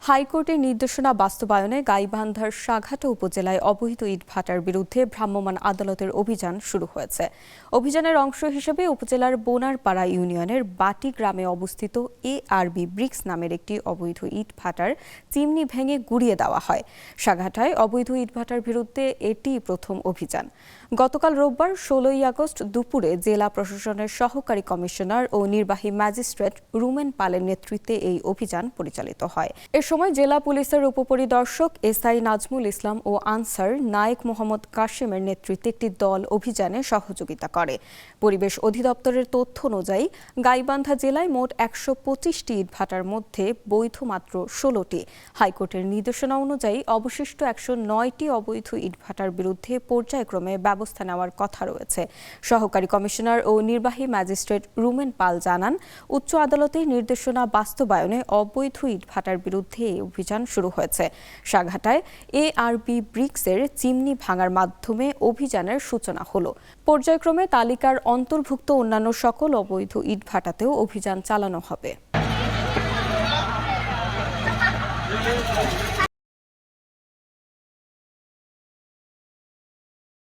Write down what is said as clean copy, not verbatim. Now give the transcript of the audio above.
হাইকোর্টের নির্দেশনা বাস্তবায়নে গাইবান্ধার সাঘাটা উপজেলায় অবৈধ ইটভাটার বিরুদ্ধে ভ্রাম্যমাণ আদালতের অভিযান শুরু হয়েছে। অভিযানের অংশ হিসেবে উপজেলার বোনারপাড়া ইউনিয়নের বাটি গ্রামে অবস্থিত ARB ব্রিক্স নামের একটি অবৈধ ইটভাটার চিমনি ভেঙে গুঁড়িয়ে দেওয়া হয়। সাঘাটায় অবৈধ ইটভাটার বিরুদ্ধে এটি প্রথম অভিযান। গতকাল রোববার 16 আগস্ট দুপুরে জেলা প্রশাসনের সহকারী কমিশনার ও নির্বাহী ম্যাজিস্ট্রেট রুমেন পালের নেতৃত্বে এই অভিযান পরিচালিত হয়। এ সময় জেলা পুলিশের উপপরিদর্শক SI নাজমুল ইসলাম ও আনসার নায়েক মোহাম্মদ কাশেমের নেতৃত্বে একটি দল অভিযানে সহযোগিতা করে। পরিবেশ অধিদপ্তরের তথ্য অনুযায়ী গাইবান্ধা জেলায় মোট 125টি ইটভাটার মধ্যে বৈধ মাত্র 16টি। হাইকোর্টের নির্দেশনা অনুযায়ী অবশিষ্ট 109টি অবৈধ ইটভাটার বিরুদ্ধে পর্যায়ক্রমে ব্যবস্থা নেওয়ার কথা রয়েছে। সহকারী কমিশনার ও নির্বাহী ম্যাজিস্ট্রেট রুমেন পাল জানান, উচ্চ আদালতের নির্দেশনা বাস্তবায়নে অবৈধ ইটভাটার বিরুদ্ধে এই অভিযান শুরু হয়েছে। সাঘাটায় ARB ব্রিক্সের চিমনি ভাঙার মাধ্যমে অভিযানের সূচনা হলো। পর্যায়ক্রমে তালিকার অন্তর্ভুক্ত অন্যান্য সকল অবৈধ ইটভাটাতেও অভিযান চালানো হবে।